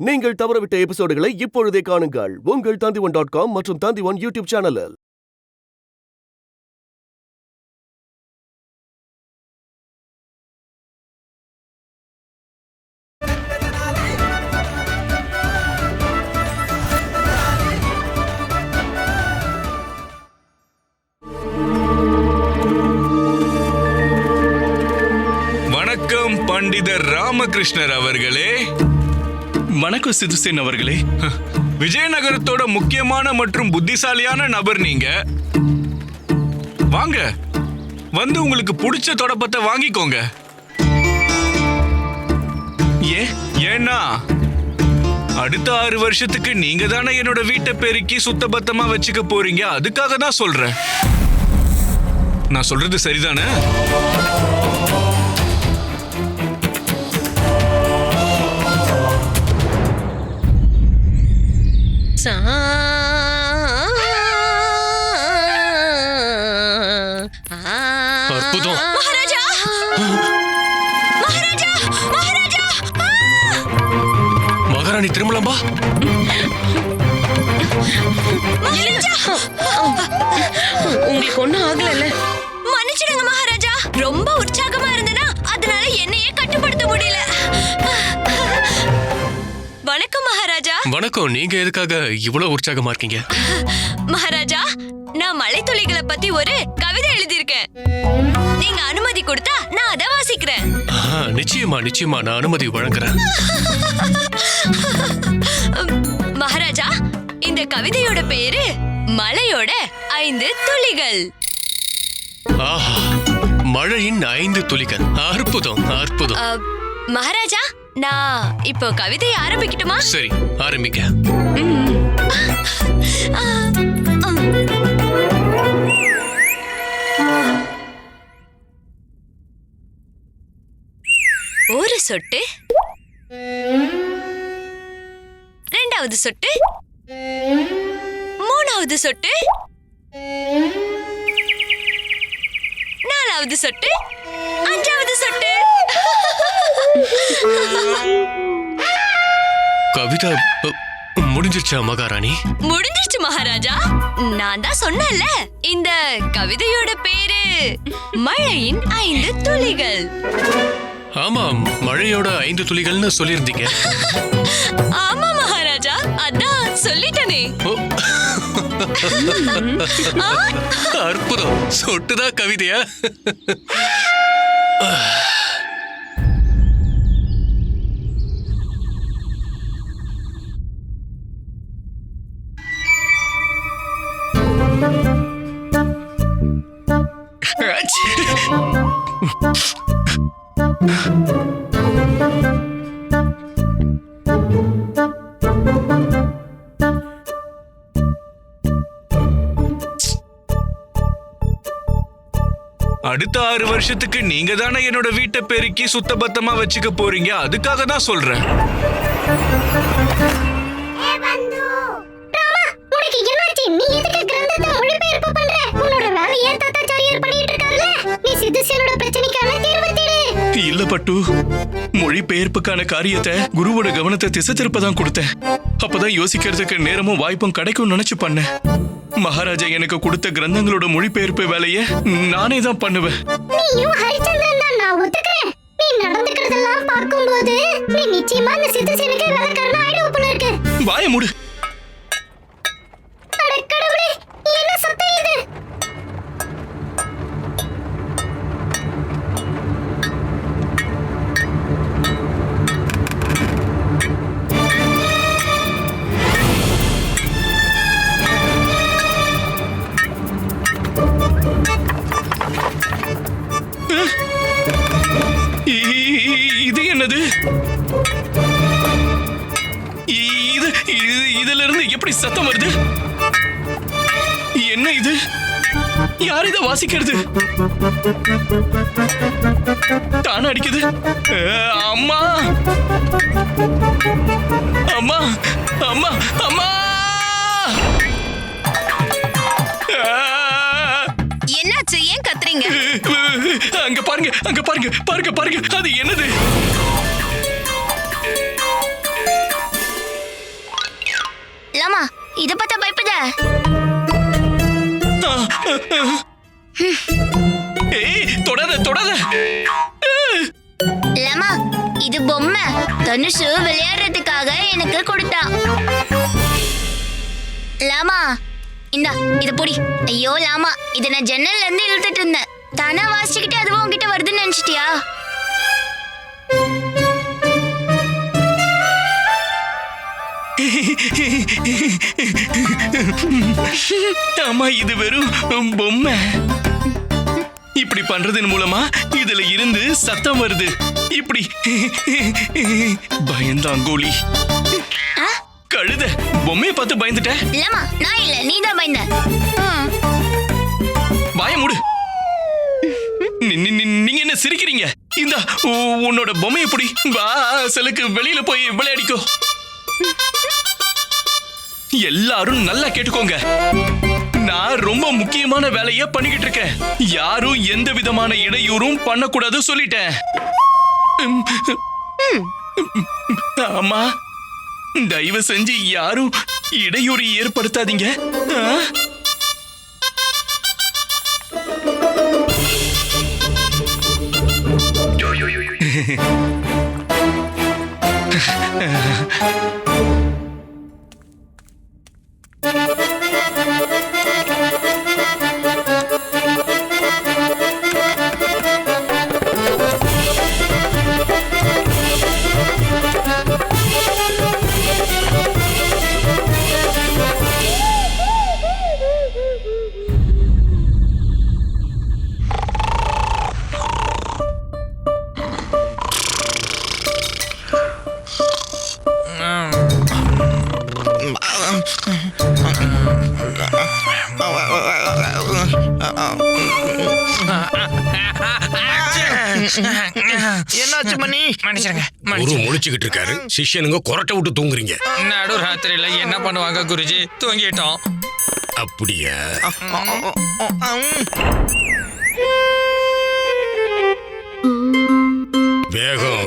நீங்கள் தவறவிட்ட எபிசோடுகளை இப்பொழுதே காணுங்கள் உங்கள் Tandivan.com மற்றும் Tandivan யூடியூப் சேனலில். வணக்கம் பண்டிதர் ராமகிருஷ்ணர் அவர்களே. வணக்கம் சிதுசேன் அவர்களே. விஜயநகரத்தோட முக்கியமான மற்றும் புத்திசாலியான நபர் நீங்க. வாங்க வந்து உங்களுக்கு பிடிச்ச தொடப்பத்தை வாங்கிக்கோங்க. ஏன்னா அடுத்த 6 வருஷத்துக்கு நீங்க தானே என்னோட வீட்டை பெருக்கி சுத்தபத்தமா வச்சுக்க போறீங்க. அதுக்காக தான் சொல்றேன். நான் சொல்றது சரிதானே? அற்புதம். மகாராஜா! மகாராஜா! மகாராஜா! மகாராணி திருமலம்பா. மகாராஜா! உங்களுக்கு ஒண்ணும் ஆகலல்ல? மன்னிச்சிடுங்க மகாராஜா. ரொம்ப உற்சாகமா இருந்தனா அதனால என்னையே கட்டுப்படுத்த முடியல. வணக்கம் மகாராஜா. வணக்கம். நீங்க எதுக்காக இவ்வளவு உற்சாகமா இருக்கீங்க? மகாராஜா, நான் மலைத்துளிகளை பத்தி ஒரு கவிதை எழுதியிருக்கேன். நீங்க அனுமதி கொடுத்தா நான் அதை வாசிக்கிறேன். நிச்சயமா நிச்சயமா நான் அனுமதி வழங்குறேன். மகாராஜா, இந்த கவிதையோட பேரு மலையோட 5 துளிகள். ஆஹா, மழையின் 5 துளிகள். அற்புதம் அற்புதம். மகாராஜா, நான் இப்போ கவிதையை ஆரம்பிக்கட்டுமா? சரி, ஆரம்பிக்க. ஒரு சொட்டு, 2வது சொட்டு, 3வது சொட்டு, 4வது சொட்டு, 5வது சொட்டு. கவிதா முடிஞ்சிருச்சா மகாராணி? முடிஞ்சிருச்சு மகாராஜா. நான் தான் சொன்னேன்ல, இந்த கவிதையோட பேரு மழையின் 5 துளிகள். ஆமா, மழையோட 5 துளிகள்னு சொல்லியிருந்தீங்க. ஆமா மகாராஜா, அதான் சொல்லிட்டனே. அற்புதம். சொட்டுதா கவிதையா? அடுத்த 6 வருஷத்துக்கு நீங்க தானே என்னோட வீட்டை பெருக்கி சுத்தபத்தமா வச்சுக்க போறீங்க. அதுக்காக தான் சொல்றேன். இல்ல பட்டு, மொழிபெயர்ப்புக்கான காரியத்தை குருவோட கவனத்தை திசை திருப்பதான் கொடுத்தேன். அப்பதான் யோசிக்கிறதுக்கு நேரமும் வாய்ப்பும் கிடைக்கும் நினைச்சு பண்ணேன். மகாராஜா எனக்கு கொடுத்த கிரந்தங்களோட மொழிபெயர்ப்பு வேலையை நானே தான் பண்ணுவேன். நீயும் ஹரிச்சந்திரன் தான், நான் ஒத்துக்கிறேன். நீ நடந்துக்கிறதெல்லாம் பார்க்கும்போது நீ நிச்சயமா இந்த சித்தசேனுக்கு வேலைக்காரனா ஆயிடுவ போல இருக்கு. வாய மூடு. அட கடவுளே, என்ன சத்தம் இது? இது என்னது? இதுல இருந்து எப்படி சத்தம் வருது? என்ன இது? யார் இதை வாசிக்கிறது? தான அடிக்குது. அம்மா அம்மா அம்மா அம்மா! என்னாச்சு? ஏன் கத்துறீங்க? அங்க பாருங்க, அங்க பாருங்க, பாருங்க பாருங்க, அது என்னது? இத பார்த்தா பயப்பட. ஏய் தொடாத தொடாத. லாமா, இது பொம்மை. தனுஷு விளையாடுறதுக்காக எனக்கு கொடுத்தான். லாமா, இந்தா இத பொடி. ஐயோ லாமா, இத நான் ஜன்னல்ல இருந்து இழுத்துட்டு இருந்தேன். தானா வாசிச்சுக்கிட்டு அதுவும் உன்கிட்ட வருதுன்னு நினைச்சிட்டியா? ஆமா, இது வெறும் பொம்மை. இப்படி பண்றதன் மூலமா இதுல இருந்து சத்தம் வருது. இப்படி பயந்தாங்கோலி. கழுத, பொம்மையை பார்த்து பயந்துட்ட. லாமா, நான் இல்ல, நீதான் பயந்த. வாய மூடு. நீங்க என்ன சிரிக்கிறீங்க? இந்த உன்னோட பொம்மையை பிடி. வா, செலுக்கு வெளியில போய் விளையாடிக்கோ. எல்லாரும் நல்லா கேட்டுக்கோங்க. நான் ரொம்ப முக்கியமான வேலைய பண்ணிக்கிட்டு இருக்கேன். யாரும் எந்த விதமான இடையூறும் பண்ணக்கூடாது சொல்லிட்டேன். ஆமா, தயவு செஞ்சு யாரும் இடையூறு ஏற்படுத்தாதீங்க. என்னாச்சு மணி? மன்னிச்சிருங்க குரு முழிச்சுக்கிட்டு இருக்காரு, சிஷ்யனுங்க கொரட்டை விட்டு தூங்குறீங்க. நடு ராத்திரியில என்ன பண்ணுவாங்க குருஜி? தூங்கிட்டோம். அப்படியா?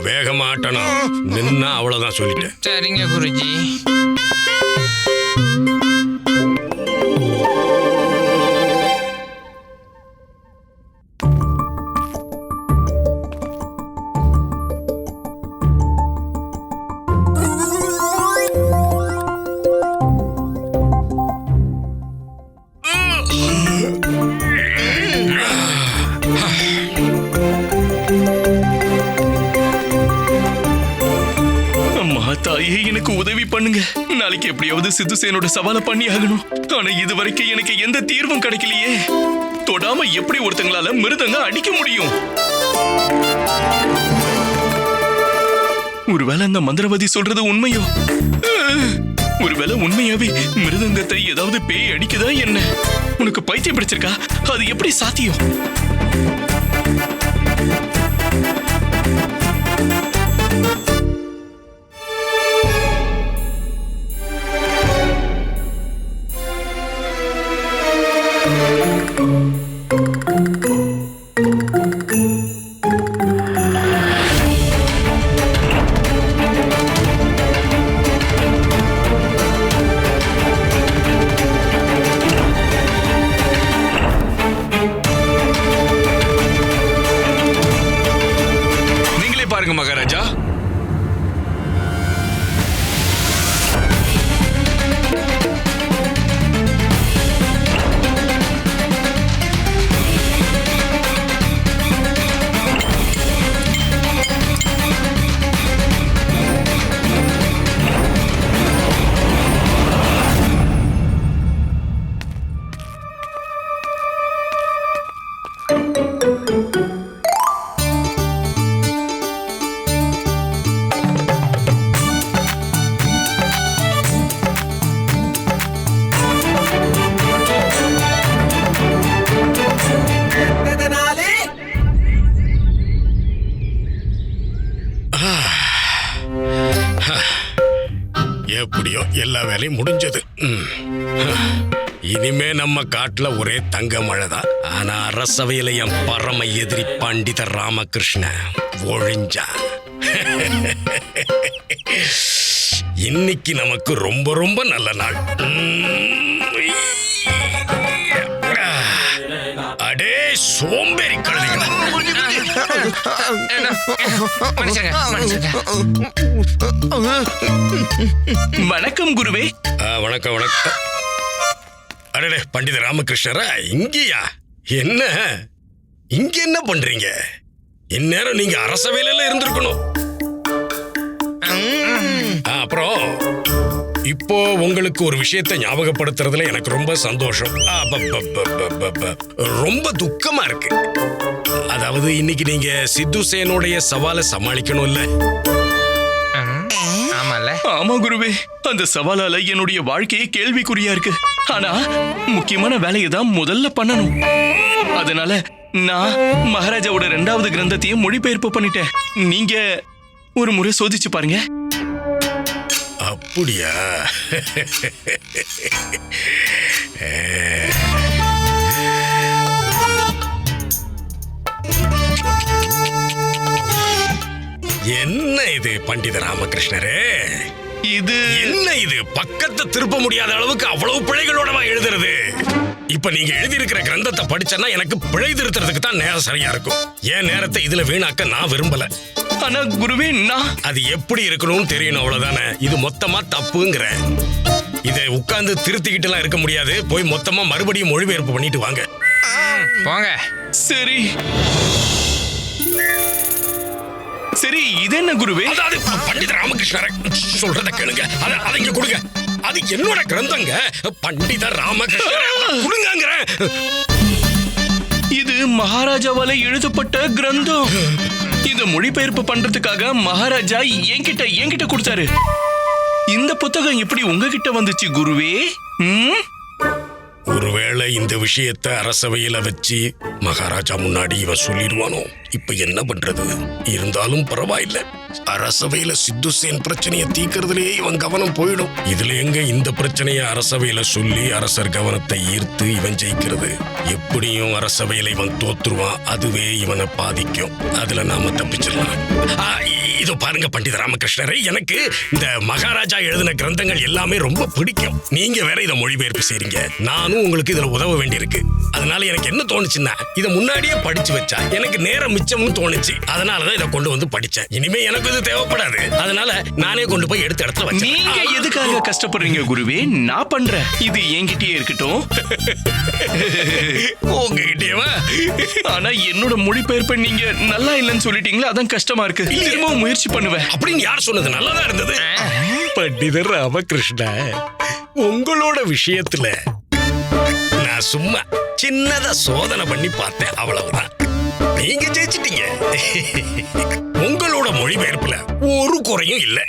வேகமாட்டணும். நின்னா அவ்வளவுதான் சொல்லிட்டேன். சரிங்க குருஜி. தாயே, எனக்கு உதவி பண்ணுங்க. நாளைக்கு எப்படியாவது சித்துசேனோட சவாலை பண்ணி ஆகணும். ஆனா இதுவரைக்கும் எனக்கு எந்த தீர்வும் கிடைக்கலையே. தொடாம எப்படி ஒருத்தங்களால மிருதங்க அடிக்க முடியும்? ஒருவேளை அந்த மந்திரவாதி சொல்றது உண்மையோ? ஒருவேளை உண்மையாவே மிருதங்கத்தை ஏதாவது பேய் அடிக்குதா என்ன? உனக்கு பைத்தியம் பிடிச்சிருக்கா? அது எப்படி சாத்தியம்? பாருங்க மகாராஜா. எப்படியோ எல்லா வேலையும் முடிஞ்சது. இனிமே நம்ம காட்டுல ஒரே தங்க மழைதான். ஆனா அரசவையில என் பரம எதிரி பண்டித ராமகிருஷ்ண ஒழிஞ்சா. இன்னைக்கு நமக்கு ரொம்ப ரொம்ப நல்ல நாள். அடே சோம்பேறி கழுதைகளா. வணக்கம் குருவே. வணக்கம் வணக்கம். அடடே பண்டித ராமகிருஷ்ணரா, இங்கயா? என்ன இங்க என்ன பண்றீங்க? இந்நேரம் நீங்க அரசவையில இருந்திருக்கணும். அப்புறம் இப்போ உங்களுக்கு ஒரு விஷயத்தை ஞாபகப்படுத்துறதுல எனக்கு ரொம்ப சந்தோஷம். ரொம்ப துக்கமா இருக்கு. அதாவது இன்னைக்கு நீங்க சித்து சேனோடைய சவாலை சமாளிக்கணும்ல? ஆமா குருவே, அந்த சவாலால என்னுடைய வாழ்க்கையே கேள்விக்குறியா இருக்கு. ஆனா முக்கியமான வேலையை தான் முதல்ல பண்ணணும். அதனால நான் மகாராஜாவோட 2வது கிரந்தத்தையும் மொழிபெயர்ப்பு பண்ணிட்டேன். நீங்க ஒரு முறை சோதிச்சு பாருங்க. அப்படியா? என்ன இது பண்டித ராமகிருஷ்ணரே? இது என்ன இது? பக்கத்தை திருப்ப முடியாத அளவுக்கு அவ்வளவு பிழைகளோடவா எழுதுறது? இப்ப நீங்க எழுதி இருக்கிற கிரந்தத்தை படிச்சேன்னா எனக்கு பிழை திருத்துறதுக்கு தான் நேரம் சரியா இருக்கும். என் நேரத்தை இதுல வீணாக்க நான் விரும்பல. ஆனா குருவே, நான் அது எப்படி இருக்கணும்னு தெரியணும், அவ்வளவுதானே. இது மொத்தமா தப்புங்கிற. இதை உட்கார்ந்து திருத்திக்கிட்டு எல்லாம் இருக்க முடியாது. போய் மொத்தமா மறுபடியும் மொழிபெயர்ப்பு பண்ணிட்டு வாங்க. போங்க. சரி சரி. இது என்ன குருவே? அதாவது பண்டித ராமகிருஷ்ணரை சொல்றத கேளுங்க. அதை இங்க கொடுங்க. அது என்னோட கிரந்தங்க. பண்டித ராமகிருஷ்ணரை கொடுங்கங்கறேன். இது மகாராஜாவால எழுதப்பட்ட கிரந்தம். இத மொழிபெயர்ப்பு பண்றதுக்காக மகாராஜா என்கிட்ட கொடுத்தாரு. இந்த புத்தகம் எப்படி உங்ககிட்ட வந்துச்சு குருவே? ஒருவேளை இந்த விஷயத்தை அரசவையில வச்சு மகாராஜா முன்னாடி இவன் சொல்லிடுவானோ? இப்ப என்ன பண்றது? இருந்தாலும் பரவாயில்ல. அரசவையில சித்துசேன் பிரச்சனையை தீக்கிறதுலயே இவன் கவனம் போயிடும். இதுல எங்க இந்த பிரச்சனையை அரசவையில சொல்லி அரசர் கவனத்தை ஈர்த்து இவன் ஜெயிக்கிறது? எப்படியும் அரசவையில இவன் தோத்துருவான். அதுவே இவனை பாதிக்கும். அதுல நாம தப்பிச்சிடலாம். இதோ பாருங்க பண்டித ராமகிருஷ்ணரை, எனக்கு இந்த மகாராஜா எழுதின கிரந்தங்கள் எல்லாமே ரொம்ப பிடிக்கும். நீங்க வேற இதை மொழிபெயர்ப்பு செய்றீங்க. நானும் உங்களுக்கு இதுல உதவ வேண்டியிருக்கு. அதனால எனக்கு என்ன தோணுச்சுன்னா, இதை முன்னாடியே படிச்சு வச்சா எனக்கு நேரம் மிச்சம்னு தோணுச்சு. அதனாலதான் இதை கொண்டு வந்து படிச்சேன். இனிமே எனக்கு இது தேவைப்படாது. அதனால நானே கொண்டு போய் எடுத்த இடத்துல வச்சேன். நீங்க எதுக்காக கஷ்டப்படுறீங்க குருவே? நான் பண்றேன். இது என்கிட்டயே இருக்கட்டும். உங்ககிட்டேவா? ஆனா என்னோட மொழிபெயர்ப்பை நீங்க நல்லா இல்லைன்னு சொல்லிட்டீங்களா? அதான் கஷ்டமா இருக்கு. திரும்பவும் முயற்சி பண்ணுவேன். அப்படின்னு யார் சொன்னது? நல்லாதான் இருந்தது. பண்டிதர் ராமகிருஷ்ணா, உங்களோட விஷயத்துல நான் சும்மா சின்னதா சோதனை பண்ணி பார்த்தேன், அவ்வளவுதான். நீங்க ஜெயிச்சிட்டீங்க. உங்களோட மொழிபெயர்ப்புல ஒரு குறையும் இல்ல.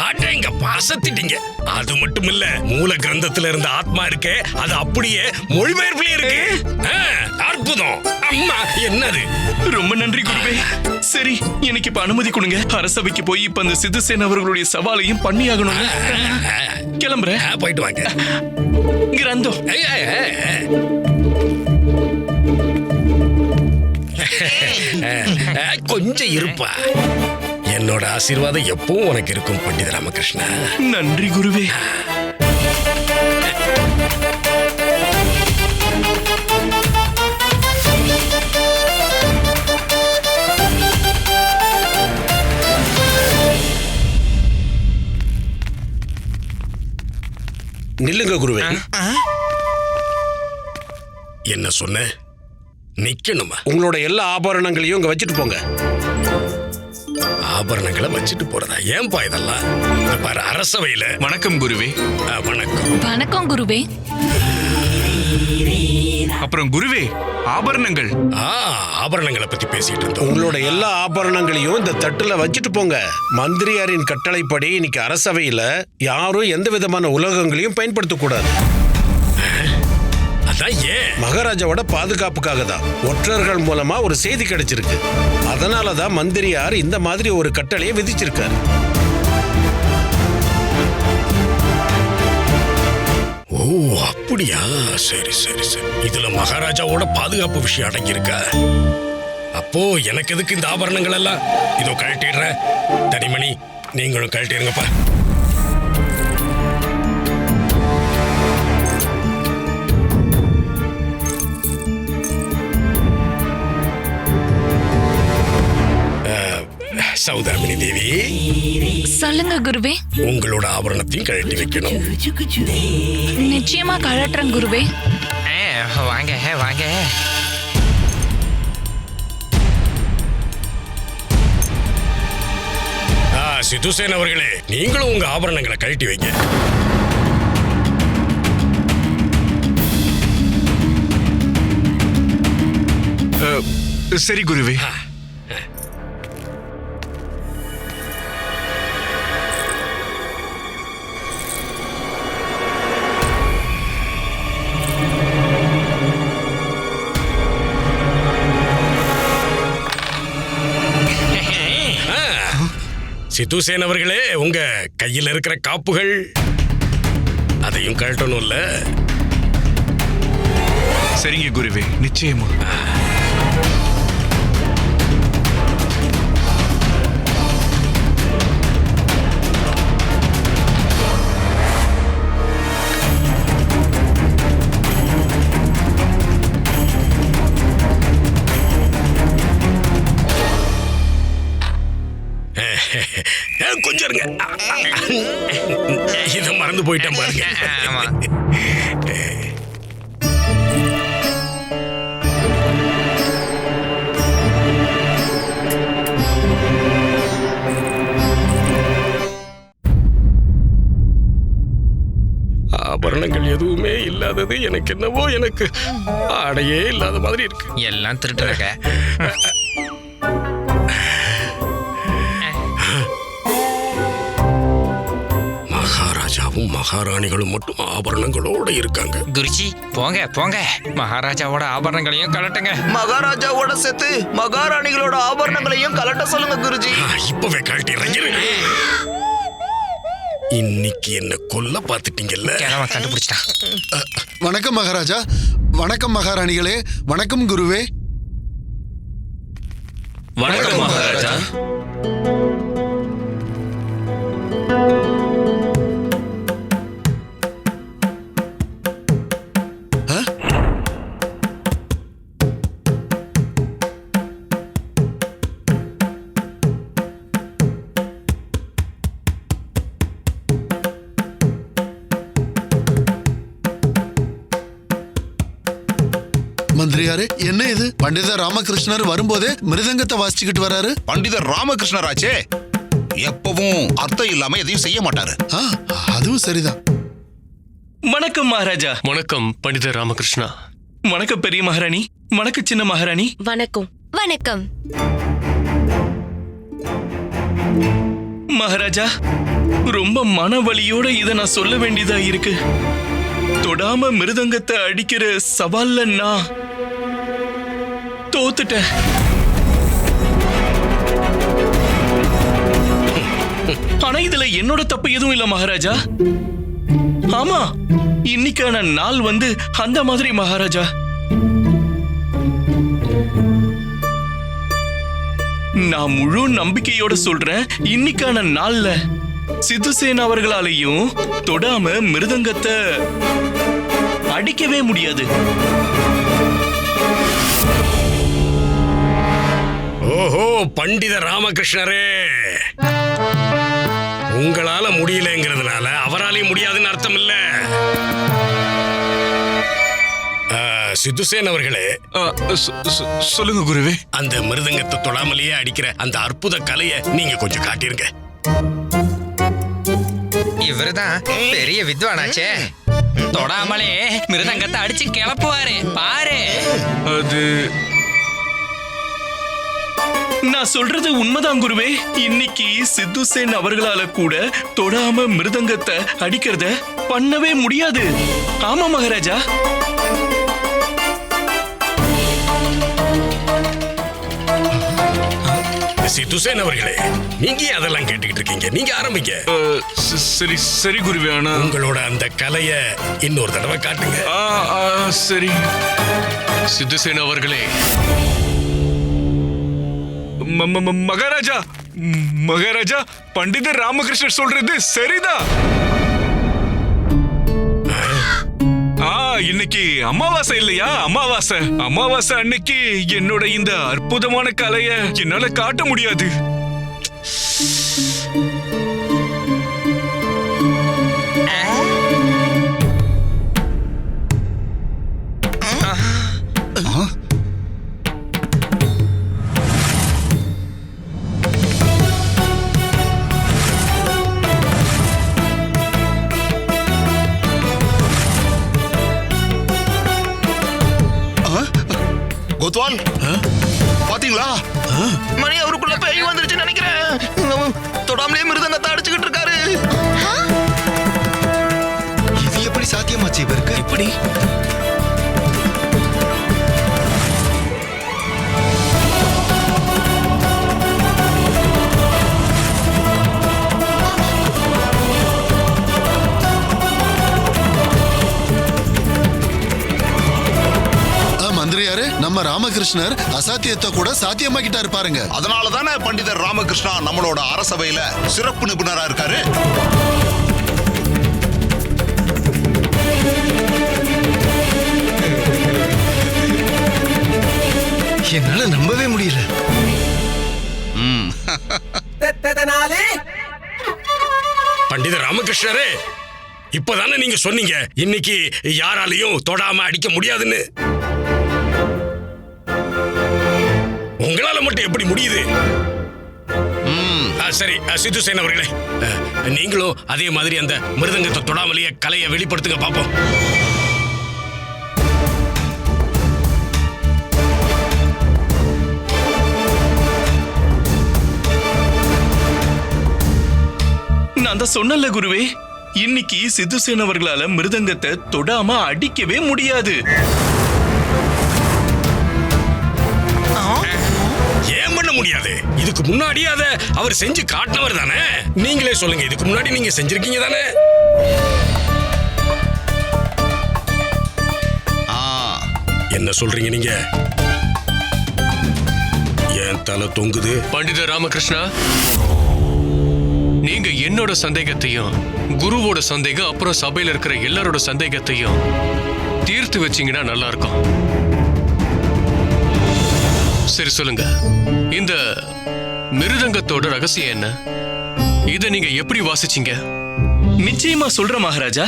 ஆட்டங்க பாசத்திட்டீங்க. அது மட்டும் இல்ல, மூல கிரந்தத்துல இருந்த ஆத்மா இருக்கே, அது அப்படியே மொழிபெயர்ப்புல இருக்கு. அற்புதம். அம்மா, என்னது? ரொம்ப நன்றி குருவே. சரி, எனக்கு இப்ப அனுமதி கொடுங்க. அரசவைக்கு போய் இப்ப அந்த சித்துசேன் அவர்களுடைய சவாலையும் பண்ணி ஆகணும். கிளம்புறேன். போயிட்டு வாங்க. கிரந்தம் கொஞ்சம் இருப்பா. என்னோட ஆசீர்வாதம் எப்பவும் உனக்கு இருக்கும் பண்டித ராமகிருஷ்ணா. நன்றி குருவே. நில்லுங்க குருவே. என்ன சொன்ன? நிக்கணுமா? உங்களோட எல்லா ஆபரணங்களையும் இங்க வச்சுட்டு போங்க. ஆபரணங்களை வச்சுட்டு போறதா? ஏன்பா இதெல்லாம்? பாரு, அரசவையில. வணக்கம் குருவே. வணக்கம். வணக்கம் குருவே. அப்புறம் குருவே, ஆபரணங்கள். ஆபரணங்களை பத்தி பேசிட்டு இருந்தோம். உங்களோட எல்லா ஆபரணங்களையும் இந்த தட்டுல வச்சுட்டு போங்க. மந்திரியாரின் கட்டளைப்படி இன்னைக்கு அரசவையில யாரும் எந்த விதமான உலோகங்களையும் பயன்படுத்த கூடாது. அதான் ஏன்? மகாராஜாவோட பாதுகாப்புக்காக தான். ஒற்றர்கள் மூலமா ஒரு செய்தி கிடைச்சிருக்கு. அதனாலதான் மந்திரியார் இந்த மாதிரி ஒரு கட்டளையை விதிச்சிருக்காரு. ஓ, அப்படியா? சரி சரி சரி. இதுல மகாராஜாவோட பாதுகாப்பு விஷயம் அடங்கியிருக்கா? அப்போ எனக்கு எதுக்கு இந்த ஆபரணங்கள் எல்லாம்? இதோ கழட்டிடுறேன். தனிமணி, நீங்களும் கழட்டிடுங்கப்பா. சௌதாமினி தேவி, சொல்லுங்க குருவே. உங்களோட ஆபரணத்தையும் கழட்டி வைக்கணும். நிச்சயமா கழட்டுறேன் குருவே. வாங்க வாங்க. சிதுசேன் அவர்களே, நீங்களும் உங்க ஆபரணங்களை கழட்டி வைங்க. சரி குருவே. சிதுசேன் அவர்களே, உங்க கையில் இருக்கிற காப்புகள் அதையும் கழட்டணும்ல? சரிங்க குருவே, நிச்சயமா. கொஞ்சம் இருங்க, இதை மறந்து போயிட்டேன் பாருங்க. ஆபரணங்கள் எதுவுமே இல்லாதது எனக்கு என்னவோ எனக்கு ஆடையே இல்லாத மாதிரி இருக்கு. எல்லாம் திருட்டுறாங்க. மகாராஜாவும் மகாராணிகளும் மட்டும் ஆபரணங்களோட இருக்காங்க. குருஜி போங்க போங்க, மகாராஜாவோட ஆபரணங்களையும் கலட்டுங்க. மகாராஜாவோட சேர்த்து மகாராணிகளோட ஆபரணங்களையும் கலட்ட சொல்லுங்க குருஜி. இப்பவே கழட்டிடுறேன். இன்னைக்கு என்ன கொல்ல பாத்துட்டீங்கல்ல? கிழவன் கண்டுபிடிச்சிட்டான். வணக்கம் மகாராஜா. வணக்கம் மகாராணிகளே. வணக்கம் குருவே. வணக்கம் மகாராஜா. மந்திரியாரே, என்ன இது? பண்டிதர் ராமகிருஷ்ணர் வரும்போதே மிருதங்கத்தை வாசிச்சுக்கிட்டு வராரு. பண்டிதர் ராமகிருஷ்ணராச்சே, எப்பவும் அர்த்தம் இல்லாம எதையும் செய்ய மாட்டாரு. அதுவும் சரிதான். வணக்கம் மகாராஜா. வணக்கம் பண்டிதர் ராமகிருஷ்ணா. வணக்கம் பெரிய மகாராணி. வணக்கம் சின்ன மகாராணி. வணக்கம். வணக்கம் மகாராஜா, ரொம்ப மனவலியோட இதை நான் சொல்ல வேண்டியதா இருக்கு. தொடாம மிருதங்கத்தை அடிக்கிற சவால்ல நான் தோத்துட்டேன். ஆனா இதுல என்னோட தப்பு எதுவும் இல்ல மகாராஜா. ஆமா, இன்னைக்கான நாள் வந்து அந்த மாதிரி மகாராஜா. நான் முழு நம்பிக்கையோட சொல்றேன், இன்னைக்கான நாள்ல சிதுசேன் அவர்களாலையும் தொடாம மிருதங்கத்தை அடிக்கவே முடியாது. ஓஹோ, பண்டித ராமகிருஷ்ணரே, உங்களால முடியலங்கிறதுனால அவராலையும் முடியாதுன்னு அர்த்தம் இல்ல. சிதுசேன் அவர்களே, சொல்லுங்க குருவே. அந்த மிருதங்கத்தை தொடாமலேயே அடிக்கிற அந்த அற்புத கலையை நீங்க கொஞ்சம் காட்டிருங்க. இவருதான் பெரிய வித்வானாச்சே, தொடாமலே மிருதங்கத்தை அடிச்சு கிளப்புவாரு பாரு. அது நான் சொல்றது உண்மைதான் குருவே. இன்னைக்கு சித்துசேன் அவர்களால கூட தொடாம மிருதங்கத்தை அடிக்கிறத பண்ணவே முடியாது. ஆமா மகாராஜா. சிதுசேன் அவர்களே, நீங்க அதெல்லாம் கேட்டுக்கிட்டு இருக்கீங்க, நீங்க ஆரம்பிங்க. சரி சரி குருவே. ஆனா உங்களோட அந்த கலையை இன்னொரு தடவை காட்டுங்க. சரி. சித்துசேன் அவர்களே, மகாராஜா மகாராஜா பண்டிதர் ராமகிருஷ்ணர் சொல்றது சரிதான். இன்னைக்கு அமாவாசை இல்லையா? அமாவாசை அன்னைக்கு என்னோட இந்த அற்புதமான கலைய என்னால காட்ட முடியாது. கோத்வால் பாத்தீங்களா? மணி அவருக்குள்ள பேய் வந்துருச்சு நினைக்கிறேன். தொடாமலே மிருதங்கத்தை அடிச்சுக்கிட்டு இருக்காரு. இது எப்படி சாத்தியமாச்சு இவருக்கு? எப்படி? மந்திரியாரே, நம்ம ராமகிருஷ்ணர் அசாத்தியத்தை கூட சாத்தியமாக்கிட்டாரு பாருங்க. அதனாலதானே பண்டிதர் ராமகிருஷ்ணா நம்மளோட அரசவையில சிறப்பு நிபுணரா இருக்காரு. என்னால நம்பவே முடியல. பண்டிதர் ராமகிருஷ்ணரே, இப்பதானே நீங்க சொன்னீங்க இன்னைக்கு யாராலையும் தொடாம அடிக்க முடியாதுன்னு. உங்களால மட்டும் எப்படி முடியுது? சரி சித்துசேன் அவர்களே, நீங்களும் அதே மாதிரி அந்த மிருதங்கத்தை தொடாமலேயே கலையை வெளிப்படுத்துங்க பாப்போம். நான் தான் சொன்னல குருவே, இன்னைக்கு சித்துசேன் அவர்களால மிருதங்கத்தை தொடாம அடிக்கவே முடியாது. ஏன் பண்ண முடியாது? இதுக்கு முன்னாடி அத அவர் செஞ்சு காட்டினவர் தானே. நீங்களே சொல்லுங்க, இதுக்கு முன்னாடி நீங்க செஞ்சிருக்கீங்க தானே? என்ன சொல்றீங்க நீங்க? ஏன் தலை தொங்குது? பண்டிதர் ராமகிருஷ்ணா, நீங்க என்னோட சந்தேகத்தையும் குருவோட சந்தேகம் அப்புறம் சபையில இருக்கிற எல்லாரோட சந்தேகத்தையும் தீர்த்து வச்சீங்கன்னா நல்லா இருக்கும். சரி சொல்லுங்க, இந்த மிருதங்கத்தோட ரகசியம் என்ன? இத நீங்க எப்படி வாசிச்சீங்க? நிச்சயமா சொல்ற மகாராஜா.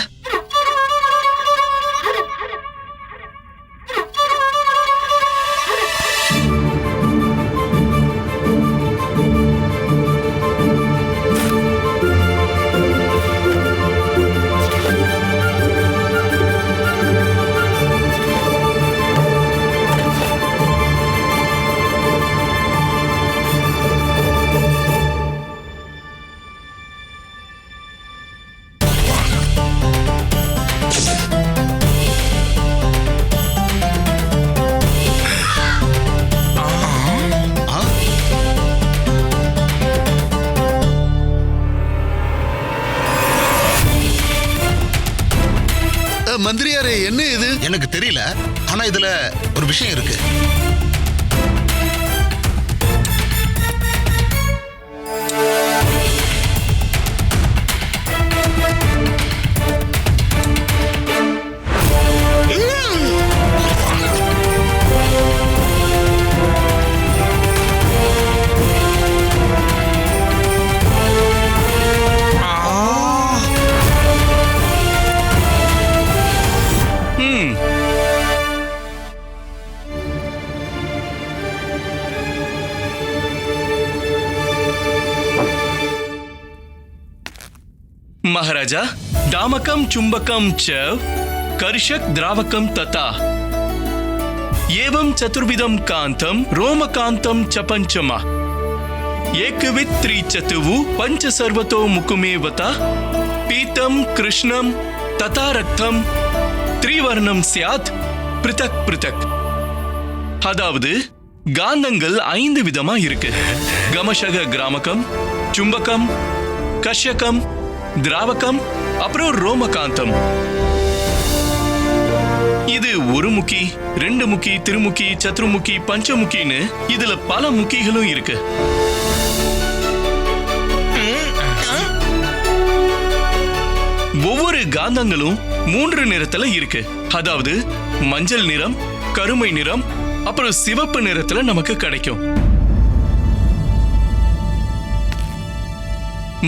மந்திரியாரே, என்ன இது? எனக்கு தெரியல, ஆனா இதுல ஒரு விஷயம் இருக்கு. महाराजा, डामकम चुंबकम च कर्षक द्रावकम तथा एवं चतुर्विधम कांतम रोमकांतम च पंचमा एकविध त्रिचतुवु पंच सर्वतो मुकुमेवता पीतम कृष्णम तथा रक्तम त्रिवर्णम स्यात् पृथक पृथक. அதாவது காந்தங்கள் 5 விதமா இருக்கு. கமஷக கிராமகம், சும்பகம், இது ஒரு முக்கி, ரெண்டு முக்கி, திருமுக்கி, சத்ருமுக்கி, பஞ்சமுக்கின்னு இதுல பல முக்கிகளும் இருக்கு. ஒவ்வொரு காந்தங்களும் 3 நிறத்துல இருக்கு. அதாவது மஞ்சள் நிறம், கருமை நிறம், அப்புறம் சிவப்பு நிறத்துல நமக்கு கிடைக்கும்.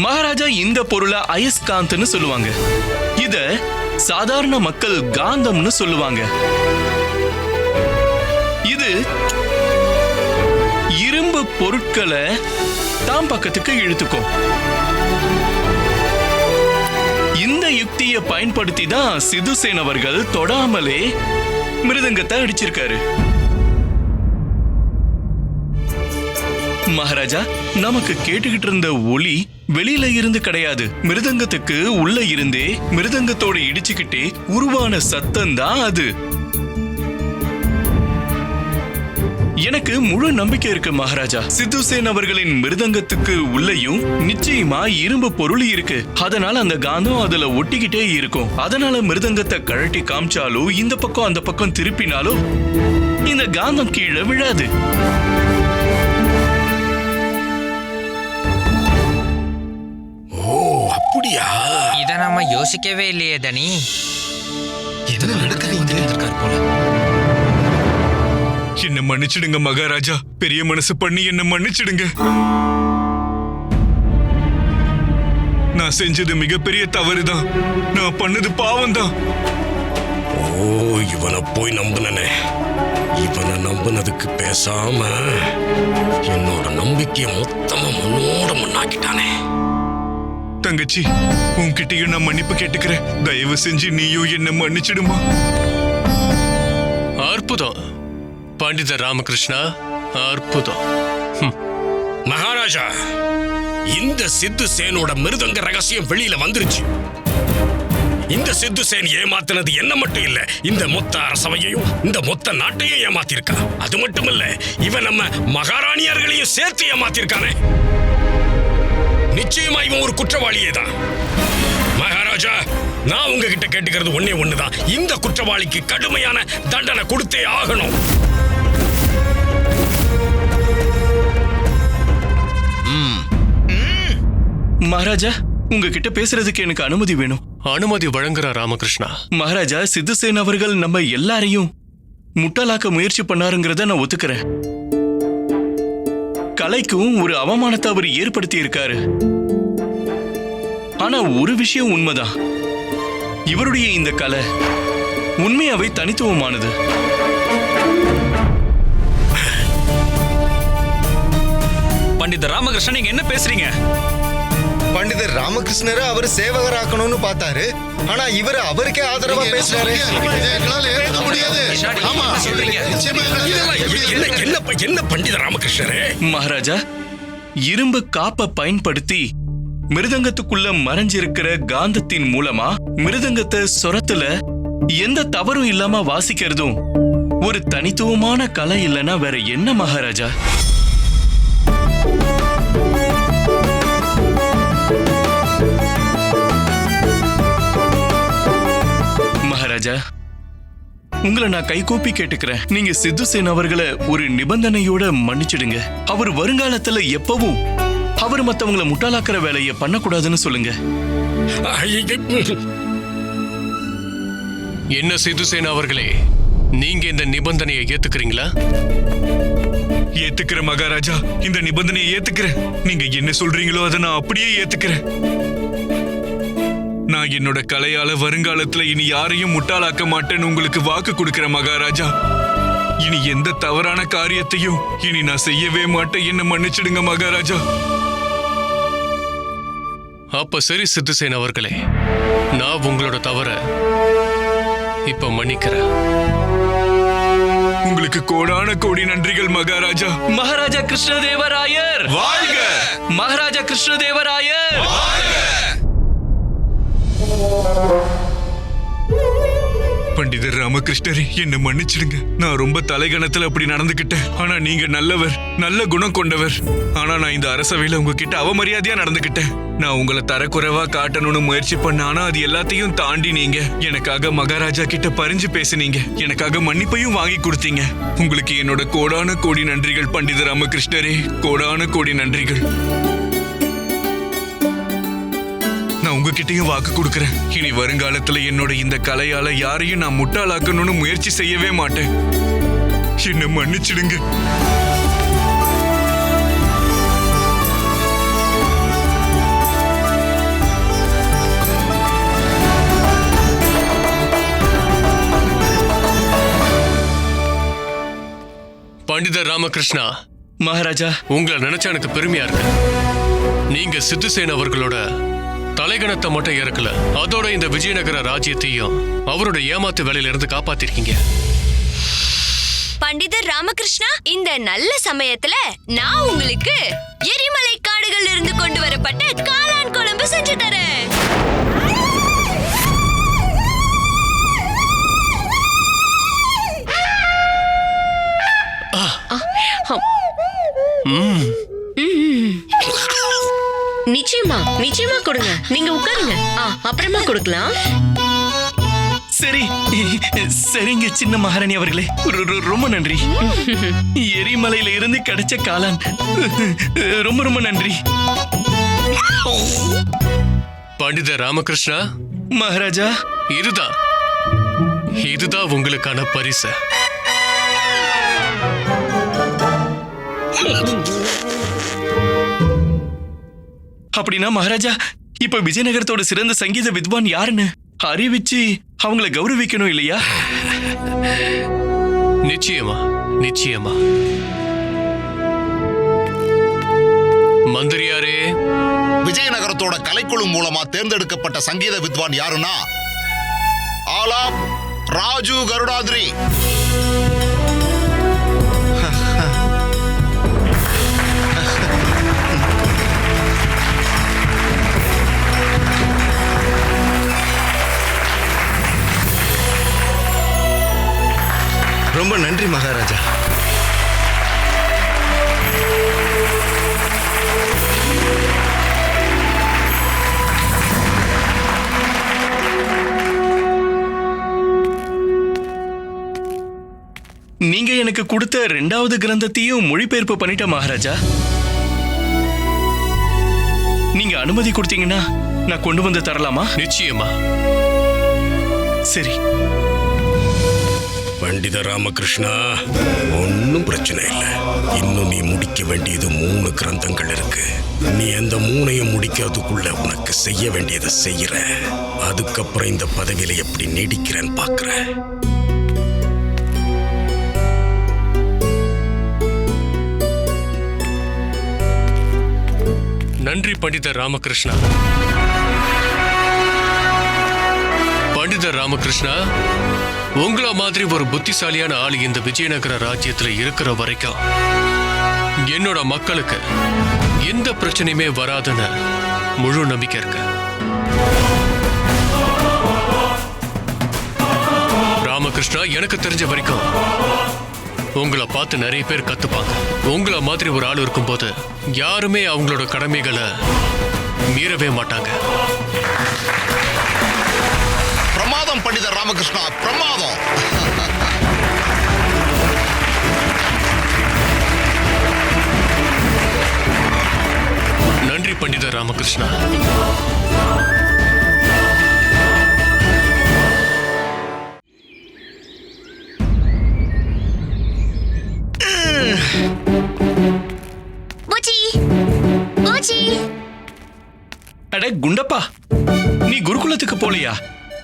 மகாராஜா இந்த பொருளை அயஸ்காந்தன்னு சொல்லுவாங்க. இத சாதாரண மக்கள் காந்தம்னு சொல்லுவாங்க. இது இரும்பு பொருட்களை தாம் பக்கத்துக்கு இழுத்துக்கும். இந்த யுக்தியை பயன்படுத்தி தான் சிதுசேன் அவர்கள் தொடாமலே மிருதங்கத்தை அடிச்சிருக்காரு. மகாராஜா, நமக்கு கேட்டுக்கிட்டு இருந்த ஒலி வெளியில இருந்து கிடையாது, மிருதங்கத்துக்கு உள்ள இருந்தே மிருதங்கத்தோட இடிச்சுக்கிட்டே உருவான சத்தம் தான் அது. எனக்கு முழு நம்பிக்கை இருக்கு மகாராஜா. சிதுசேன் அவர்களின் மிருதங்கத்துக்கு உள்ளேயும் நிச்சயமா இரும்பு பொருள் இருக்கு. அதனால அந்த காந்தம் அதுல ஒட்டிக்கிட்டே இருக்கும். அதனால மிருதங்கத்தை கழட்டி காமிச்சாலோ இந்த பக்கம் அந்த பக்கம் திருப்பினாலோ இந்த காந்தம் கீழே விழாது. அப்படியா? இத நாம யோசிக்கவே இல்லையே தனி. என்ன நடக்குது போல. என்ன மன்னிச்சிடுங்க மகாராஜா, பெரிய மனசு பண்ணி என்ன மன்னிச்சிடுங்க. நான் செஞ்சது மிகப்பெரிய தவறுதான். நான் பண்ணது பாவம்தான். ஓ, இவனை போய் நம்புனே. இவனை நம்புனதுக்கு பேசாம என்னோட நம்பிக்கையை மொத்தமா மண்ணோட மண்ணாக்கிட்டானே. தங்கச்சி, உன்கிட்டயும் நான் மன்னிப்பு கேட்டுக்கிறேன். தயவு செஞ்சு நீயும் என்ன மன்னிச்சிடுமா? அற்புதம் பண்டிதர் ராமகிருஷ்ணா, அற்புதம். மகாராஜா, இந்த சித்துசேனோட மிருதங்க ரகசியம் வெளியில வந்துருச்சு. இந்த சித்துசேன் ஏமாத்தினது என்ன மட்டும் இல்ல, இந்த மொத்த அரசவையையும் இந்த மொத்த நாட்டையும் ஏமாத்திருக்கா. அது மட்டும் இல்ல, இவன் நம்ம மகாராணியர்களையும் சேர்த்து ஏமாத்திருக்கானே. நிச்சயமா இவன் ஒரு குற்றவாளியே தான். மகாராஜா, நான் உங்ககிட்ட கேட்டுக்கிறது ஒன்னே ஒண்ணுதான். இந்த குற்றவாளிக்கு கடுமையான தண்டனை கொடுத்தே ஆகணும். மகாராஜா, உங்ககிட்ட பேசுறதுக்கு எனக்கு அனுமதி வேணும். அனுமதி வழங்குறா ராமகிருஷ்ணா. மகாராஜா, சித்துசேன் அவர்கள் நம்ம எல்லாரையும் முட்டாளாக்க முயற்சி பண்ணாருங்கிறத நான் ஒத்துக்கிறேன். கலைக்கும் ஒரு அவமானத்தை அவர் ஏற்படுத்தி இருக்காரு. ஆனா ஒரு விஷயம் உண்மைதான், இவருடைய இந்த கலை உண்மையாவே தனித்துவமானது. பண்டிதர் ராமகிருஷ்ணன், நீங்க என்ன பேசுறீங்க? பண்டிதர் ராமகிருஷ்ணரை அவர் சேவகராக்கணும்னு பார்த்தாரு. ஆனா இவர் அவருக்கே ஆதரவா பேசுறாரு. என்ன பண்டிதர் ராமகிருஷ்ணரே? மகாராஜா, இரும்பு காப்பை பயன்படுத்தி மிருதங்கத்துக்குள்ள மறைஞ்சிருக்கிற காந்தத்தின் மூலமா மிருதங்கத்தை சொரத்துல எந்த தவறும் இல்லாம வாசிக்கிறதும் ஒரு தனித்துவமான கலை இல்லைன்னா வேற என்ன மகாராஜா? மகாராஜா, உங்களை நான் கைகூப்பி கேட்டுக்கிறேன். நீங்க சித்துசேன் அவர்களை ஒரு நிபந்தனையோட மன்னிச்சிடுங்க. அவர் வருங்காலத்துல எப்பவும் அவர் மத்தவங்களை முட்டாளாக்குற வேலையை பண்ணக்கூடாதுன்னு சொல்லுங்க. என்ன சிதுசேனா அவர்களே, நீங்க இந்த நிபந்தனையை ஏத்துக்கிறீங்களா? ஏத்துக்கிற மகாராஜா, இந்த நிபந்தனையை ஏத்துக்கிறேன். நீங்க என்ன சொல்றீங்களோ அதை நான் அப்படியே ஏத்துக்கிறேன். நான் என்னோட கலையால வருங்காலத்துல இனி யாரையும் முட்டாளாக்க மாட்டேன்னு உங்களுக்கு வாக்கு கொடுக்கிற மகாராஜா. இனி எந்த தவறான காரியத்தையும் இனி நான் செய்யவே மாட்டேன். என்ன மன்னிச்சிடுங்க மகாராஜா. அப்ப சரி சித்துசேன் அவர்களே, நான் உங்களோட தவற இப்ப மன்னிக்கிறேன். உங்களுக்கு கோடான கோடி நன்றிகள் மகாராஜா. மகாராஜா கிருஷ்ணதேவராயர் வாழ்க! மகாராஜா கிருஷ்ணதேவராயர் வாழ்க! பண்டிதர் ராமகிருஷ்ணரே, என்ன மன்னிச்சிடுங்க. நான் ரொம்ப தலைகணத்துல அப்படி நடந்துகிட்டேன். ஆனா நீங்க நல்லவர், நல்ல குணம் கொண்டவர். ஆனா நான் இந்த அரசவையில உங்ககிட்ட அவமரியாதையா நடந்துகிட்டேன். நான் உங்களை தரக்குறைவா காட்டணும்னு முயற்சி பண்ண, ஆனா அது எல்லாத்தையும் தாண்டி நீங்க எனக்காக மகாராஜா கிட்ட பரிஞ்சு பேசுனீங்க. எனக்காக மன்னிப்பையும் வாங்கி கொடுத்தீங்க. உங்களுக்கு என்னோட கோடான கோடி நன்றிகள் பண்டிதர் ராமகிருஷ்ணரே, கோடான கோடி நன்றிகள். நான் உங்ககிட்டயும் வாக்கு கொடுக்கறேன். இனி வருங்காலத்துல என்னோட இந்த கலையால யாரையும் நான் முட்டாளாக்கணும்னு முயற்சி செய்யவே மாட்டேன். என்ன மன்னிச்சிடுங்க. பண்டிதர் ராமகிருஷ்ணா, மகாராஜா, உங்களை நினைச்சா எனக்கு பெருமையா இருக்கு. நீங்க சித்துசேன் அவர்களோட தலைகணத்தை மட்டும் இறக்கல, அதோட இந்த விஜயநகர ராஜ்யத்தையும் அவரோட ஏமாத்து வேலையில இருந்து காப்பாத்திருக்கீங்க. பண்டிதர் ராமகிருஷ்ணா, இந்த நல்ல சமயத்துல நான் உங்களுக்கு எரிமலை காடுகள் இருந்து கொண்டு வரப்பட்ட காளான் குழம்பு செஞ்சு தரேன். நிச்சயமா நிச்சயமா கொடுங்க. நீங்க உட்காருங்க, அப்புறமா கொடுக்கலாம். சரி சரிங்க சின்ன மகாராணி அவர்களே, ரொம்ப நன்றி. எரிமலையில இருந்து கிடைச்ச காளான், ரொம்ப ரொம்ப நன்றி. பண்டிதர் ராமகிருஷ்ணா, மகாராஜா, இதுதான் உங்களுக்கான பரிசு. அப்படின்னா மகாராஜா, இப்ப விஜயநகரத்தோட சிறந்த சங்கீத வித்வான் யாருன்னு அறிவிச்சு அவங்கள கௌரவிக்கணும் இல்லையா? நிச்சயமா நிச்சயமா. மந்திரியாரே, விஜயநகரத்தோட கலைக்குழு மூலமா தேர்ந்தெடுக்கப்பட்ட சங்கீத வித்வான் யாருன்னா ஆலாப் ராஜு கருடாதிரி. ரொம்ப நன்றி மகாராஜா. நீங்க எனக்கு கொடுத்த 2வது கிரந்தத்தையும் மொழிபெயர்ப்பு பண்ணிட்ட மகாராஜா. நீங்க அனுமதி கொடுத்தீங்கன்னா நான் கொண்டு வந்து தரலாமா? நிச்சயமா. சரி. பண்டித ராமகிருஷ்ணா, ஒன்னும் பிரச்சனை இல்லை. இன்னும் நீ முடிக்க வேண்டியது 3 கிரந்தங்கள் இருக்கு. நீ அந்த 3ஐயும் முடிக்கிறதுக்குள்ள உனக்கு செய்ய வேண்டியதை செய்யற. அதுக்கப்புறம் இந்த பதவியில எப்படி நீடிக்கிறேன்னு பாக்குற. நன்றி பண்டிதர் ராமகிருஷ்ணா. பண்டிதர் ராமகிருஷ்ணா, உங்களை மாதிரி ஒரு புத்திசாலியான ஆள் இந்த விஜயநகர ராஜ்யத்துல இருக்கிற வரைக்கும் என்னோட மக்களுக்கு எந்த பிரச்சனையுமே வராதுன்னு முழு நம்பிக்கை இருக்கு. ராமகிருஷ்ணா, எனக்கு தெரிஞ்ச வரைக்கும் உங்களை பார்த்து நிறைய பேர் கத்துப்பாங்க. உங்களை மாதிரி ஒரு ஆள் இருக்கும்போது யாருமே அவங்களோட கடமைகளை மீறவே மாட்டாங்க. பிரமாதம் பண்டிதர் ராமகிருஷ்ணா, பிரமாதம். நன்றி பண்டிதர் ராமகிருஷ்ணா. அட குண்டப்பா, நீ குருகுலத்துக்கு போலியா?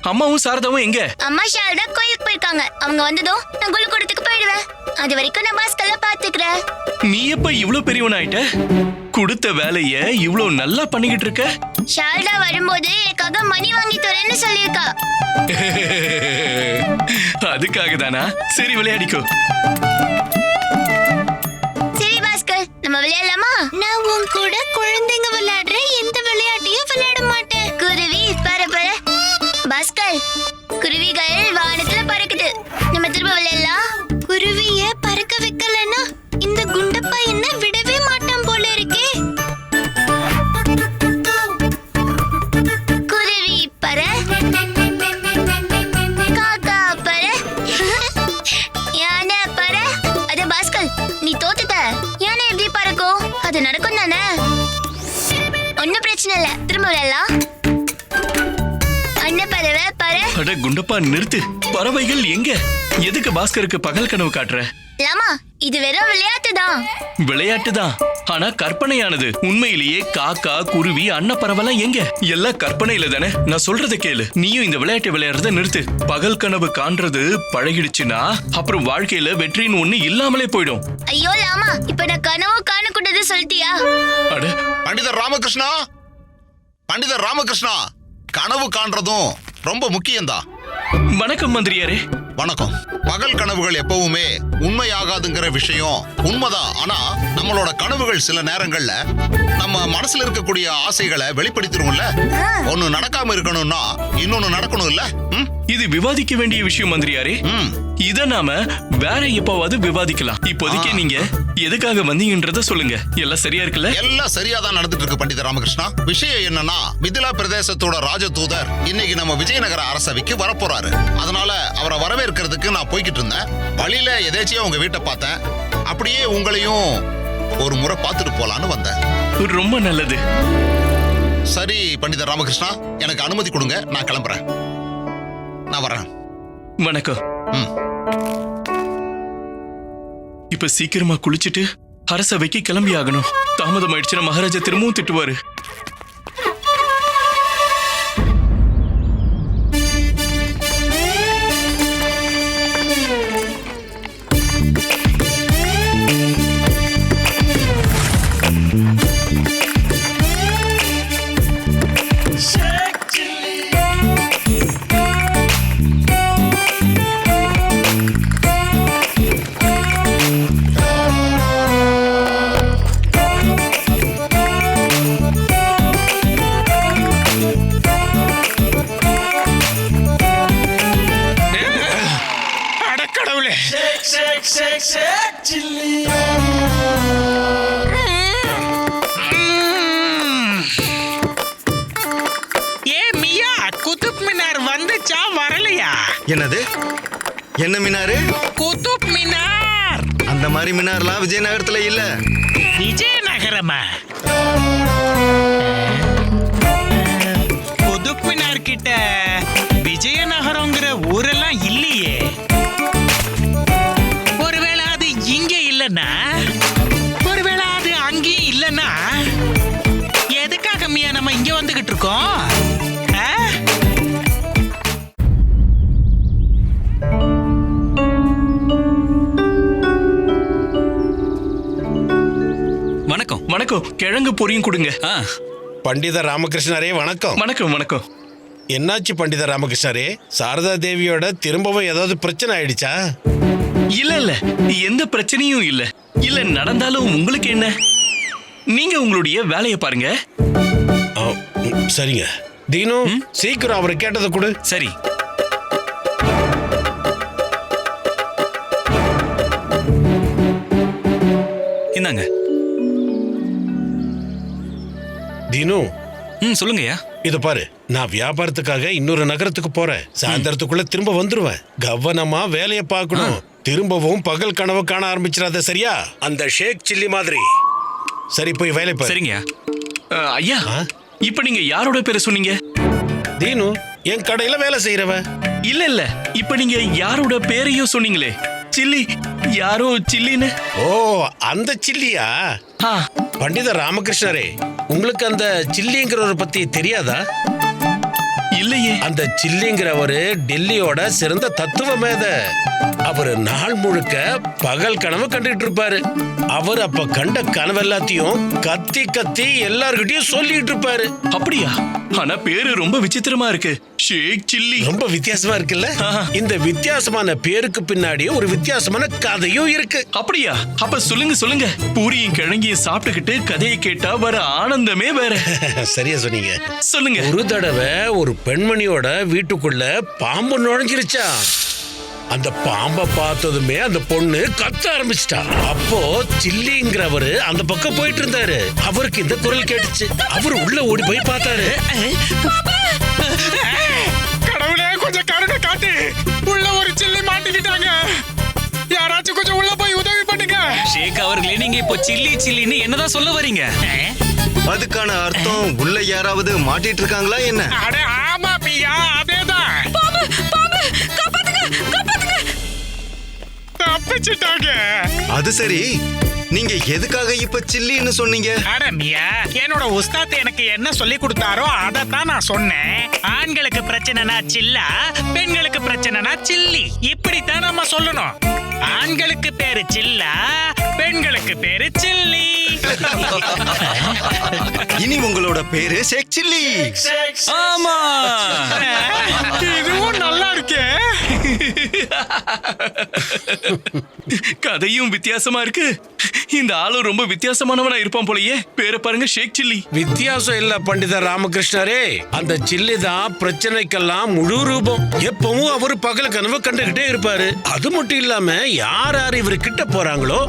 அம்மாவும் சாரதாவும் எங்க? அம்மா ஷாரதா கோயிலுக்கு போயிருக்காங்க. அவங்க வந்ததும் நான் குருகுலத்துக்கு போயிடுவேன். அது வரைக்கும் நான் பாஸ்கர்ல பாத்துக்கிறேன். நீ எப்ப இவ்வளவு பெரியவன் ஆயிட்ட? கொடுத்த வேலைய இவ்வளவு நல்லா பண்ணிக்கிட்டு இருக்க. ஷாரதா வரும்போது எனக்காக மணி வாங்கி தரேன்னு சொல்லியிருக்கா. அதுக்காக தானா? சரி, விளையாடிக்கோ. சரி பாஸ்கர், நம்ம விளையாடலாமா? நான் உன் கூட குழந்தைங்க விளையாடுற எந்த விளையாட்டையும் விளையாட மாட்டேன். குருவி பரபர. பாஸ்கர், குருவிகள் வானத்துல இல்ல திரும்ப விளையாடலாம். அண்ணன் பறவை பாரு. அட குண்டப்பா நிறுத்து. பறவைகள் எங்க? எதுக்கு பாஸ்கருக்கு பகல் கனவு காட்டுற? லாமா இது வெறும் விளையாட்டு தான். விளையாட்டு தான், ஆனா கற்பனையானது. உண்மையிலேயே காக்கா, குருவி, அன்னப்பறவைலாம் எங்க? எல்லாம் கற்பனையில தானே. நான் சொல்றதை கேளு. நீயும் இந்த விளையாட்டு விளையாடுறத நிறுத்து. பகல் கனவு காண்றது பழகிடுச்சுன்னா அப்புறம் வாழ்க்கையில வெற்றின்னு ஒண்ணு இல்லாமலே போயிடும். ஐயோ லாமா, இப்ப நான் கனவு காணக்கூடாது சொல்லிட்டியா? அட பண்டிதர் ராமகிருஷ்ணா, பண்டிதர் ராமகிருஷ்ணா, கனவு காண்றதும் ரொம்ப முக்கியம்தான். வணக்கம் மந்திரியாரே. வணக்கம். பகல் கனவுகள் எப்பவுமே உண்மையாகாதுங்கிற விஷயம் உண்மைதான். ஆனா நம்மளோட கனவுகள் சில நேரங்கள்ல நம்ம மனசுல இருக்கக்கூடிய ஆசைகளை வெளிப்படுத்திடும்ல. ஒண்ணு நடக்காம இருக்கணும்னா இன்னொன்னு நடக்கணும் இல்ல? இது விவாதிக்க வேண்டிய விஷயம் மந்திரியாரே. இத நாம வேற எப்பவாவது விவாதிக்கலாம். இப்போதைக்கு நீங்க எதுக்காக வந்தீங்கன்றத சொல்லுங்க. எல்லாம் சரியா இருக்குல்ல? எல்லாம் சரியா தான் நடந்துட்டு இருக்கு பண்டிதர் ராமகிருஷ்ணா. விஷயம் என்னன்னா, மிதிலா பிரதேசத்தோட ராஜதூதர் இன்னைக்கு நம்ம விஜயநகர அரசவைக்கு வரப்போறாரு. அதனால அவரை வரவேற்கிறதுக்கு நான் போய்கிட்டு இருந்தேன். வழியில எதேச்சியா உங்க வீட்டை பார்த்தேன். அப்படியே உங்களையும் ஒரு முறை பார்த்துட்டு போலான்னு வந்தேன். ரொம்ப நல்லது. சரி பண்டிதர் ராமகிருஷ்ணா, எனக்கு அனுமதி கொடுங்க, நான் கிளம்புறேன். நான் வரேன். வணக்கம். இப்ப சீக்கிரமா குளிச்சுட்டு அரசவைக்கு கிளம்பி ஆகணும். தாமதம் ஆயிடுச்சுன்னா மகாராஜா திரும்பவும் திட்டுவாரு. என்னது? என்ன மினாரு? குதுப் மினார். அந்த மாதிரி மினார்லாம் விஜயநகரத்துல இல்ல. விஜயநகரமா? குதுப் மினார் கிட்ட விஜயநகரங்கிற ஊரெல்லாம் இல்லையே. ஒருவேளை அது இங்க இல்லைன்னா, ஒருவேளை அது அங்கேயும் இல்லைன்னா, எதுக்காக மியா நம்ம இங்க வந்துகிட்டு இருக்கோம்? வணக்கம். வணக்கம். கிழங்கு பொரியும் கொடுங்க. பண்டிதர் ராமகிருஷ்ணரே வணக்கம். வணக்கம். வணக்கம். என்னாச்சு பண்டிதர் ராமகிருஷ்ணரே? சாரதா தேவியோட திரும்பவும் ஏதாவது பிரச்சனை ஆயிடுச்சா? இல்ல இல்ல, எந்த பிரச்சனையும் இல்ல. இல்ல நடந்தாலும் உங்களுக்கு என்ன? நீங்க உங்களுடைய வேலையை பாருங்க. சரிங்க. தீனு, சீக்கிரம் அவரை கேட்டதை கொடு. சரி. இந்தாங்க. தீனு. சொல்லுங்கய்யா. இத பாரு, நான் வியாபாரத்துக்காக இன்னொரு நகரத்துக்கு போறேன். சாயந்தரத்துக்குள்ள திரும்ப வந்துருவேன். கவனமா வேலையை பார்க்கணும். திரும்பவும் பகல் கனவு காண ஆரம்பிச்சிடாத, சரியா? அந்த ஷேக் சில்லி மாதிரி. சரி, போய் வேலை பாரு. சரிங்கய்யா. ஐயா, இப்ப நீங்க யாரோட பேரை சொன்னீங்க? தீனு, என் கடையில வேலை செய்யறவன். இல்ல இல்ல, இப்ப நீங்க யாரோட பேரையும் சொன்னீங்களே, சில்லி. யாரோ சில்லின்னு. ஓ, அந்த சில்லியா? பண்டிதர் ராமகிருஷ்ணரே, உங்களுக்கு அந்த சில்லிங்கிறவரை பத்தி தெரியாதா? இல்லையே. அந்த சில்லிங்கிறவரு டெல்லியோட சிறந்த தத்துவ மேத. அவரு நாள் முழுக்க பகல் கனவு கண்டுகிட்டு இருப்பாரு. அவர் அப்ப கண்ட கனவு எல்லாத்தையும் கத்தி கத்தி எல்லார்கிட்டயும் சொல்லிட்டு இருப்பாரு. அப்படியா? ஆனா பேரு ரொம்ப விசித்திரமா இருக்கு. ஷேக் சில்லி. ரொம்ப வித்தியாசமா இருக்குல்ல? இந்த வித்தியாசமான பேருக்கு பின்னாடி ஒரு வித்தியாசமான கதையும் இருக்கு. அப்படியா? அப்ப சொல்லுங்க சொல்லுங்க. பூரியும் கிழங்கியும் சாப்பிட்டுக்கிட்டு கதையை கேட்டா வர ஆனந்தமே வேற. சரியா சொன்னீங்க. சொல்லுங்க. ஒரு தடவை ஒரு பெண்மணியோட வீட்டுக்குள்ள பாம்பு நுழைஞ்சிருச்சா. அந்த பாம்பை பார்த்ததுமே அந்த பொண்ணு கத்த ஆரம்பிச்சிட்டா. அப்போ சில்லிங்கிறவரு அந்த பக்கம் போயிட்டு இருந்தாரு. அவருக்கு இந்த குரல் கேட்டுச்சு. அவரு உள்ள ஓடி போய் பார்த்தாரு. கடவுளே, கொஞ்சம் கருணை காட்டு. உள்ள ஒரு சில்லி மாட்டிக்கிட்டாங்க. யாராச்சும் கொஞ்சம் உள்ள போய் உதவி பண்ணுங்க. ஷேக் அவர்களே, நீங்க இப்போ சில்லி சில்லின்னு என்னதான் சொல்ல வரீங்க? அதுக்கான அர்த்தம் உள்ள யாராவது மாட்டிட்டு இருக்காங்களா என்ன? அட ஆமா பியா, அதேதான். தப்பிச்சிட்டாங்க. அது சரி, நீங்க எதுக்காக இப்ப சில்லின்னு சொன்னீங்க? அட மியா, என்னோட உஸ்தாத் எனக்கு என்ன சொல்லி கொடுத்தாரோ அதைத்தான் நான் சொன்னேன். ஆண்களுக்கு பிரச்சனைனா சில்லா, பெண்களுக்கு பிரச்சனைனா சில்லி. இப்படித்தான் நம்ம சொல்லணும். ஆண்களுக்கு பேரு சில்லா, பெண்களுக்கு பேரு சில்லி. இனி உங்களோட பேரு ஷேக் சில்லி. ஆமா, இதுவும் நல்லா இருக்கே. கதையும் வித்தியாசமா இருக்கு. இந்த ஆளும் ரொம்ப வித்தியாசமானவனா இருப்பான் போலயே. பேரை பாருங்க, ஷேக் சில்லி. வித்தியாசம் இல்ல பண்டிதர் ராமகிருஷ்ணரே, அந்த சில்லி தான் பிரச்சனைக்கெல்லாம் முழு ரூபம். எப்பவும் அவரு பகல் கனவு கண்டுகிட்டே இருப்பாரு. அது மட்டும் இல்லாம யார் யார் இவரு கிட்ட போறாங்களோ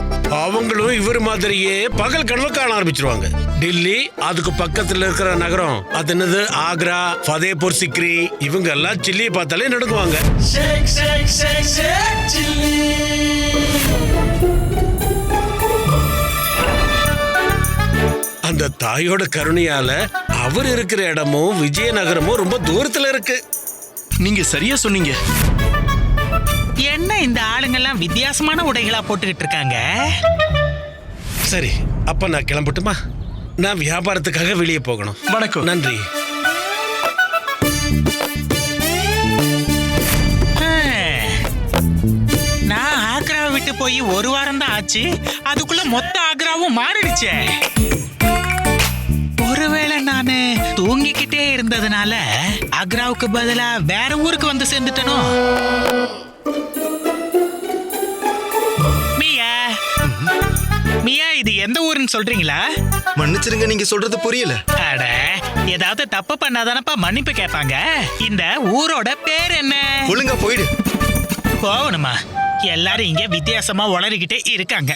அவங்களும் இவர் மாதிரியே பகல் கனவு காண ஆரம்பிச்சிருவாங்க. டில்லி, அதுக்கு பக்கத்துல இருக்கிற நகரம் அது என்னது, ஆக்ரா, ஃபதேபூர் சிக்ரி, இவங்க எல்லாம் சில்லியை பார்த்தாலே நடுங்குவாங்க. அந்த தாயோட கருணையால அவர் இருக்கிற இடமும் விஜயநகரமும் ரொம்ப தூரத்துல இருக்கு. நீங்க சரியா சொன்னீங்க. என்ன இந்த ஆளுங்கெல்லாம் வித்தியாசமான உடைகளா போட்டுக்கிட்டு இருக்காங்க? சரி, அப்ப நான் கிளம்பட்டுமா? நான் வியாபாரத்துக்காக வெளியே போகணும். வணக்கம். நன்றி. நான் ஆக்ராவை விட்டு போய் ஒரு வாரம் தான் ஆச்சு. அதுக்குள்ள மொத்த ஆக்ராவும் மாறிடுச்சே. ஒருவேளை நானு தூங்கிக்கிட்டே இருந்ததுனால ஆக்ராவுக்கு பதிலா வேற ஊருக்கு வந்து சேர்ந்துட்டனோ? மியா, மியா, இது எந்த ஊருன்னு சொல்றீங்களா? மன்னிச்சிருங்க, நீங்க சொல்றது புரியல. அட, ஏதாவது தப்பு பண்ணாதானப்பா மன்னிப்பு கேட்பாங்க. இந்த ஊரோட பேர் என்ன? ஒழுங்கா போயிடு. போகணுமா? எல்லாரும் இங்க வித்தியாசமா உளறிக்கிட்டே இருக்காங்க.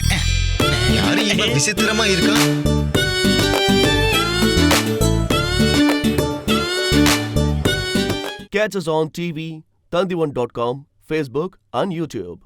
யாரு இவ விசித்திரமா இருக்கா? Catch us on TV, Tandivan.com, Facebook and YouTube.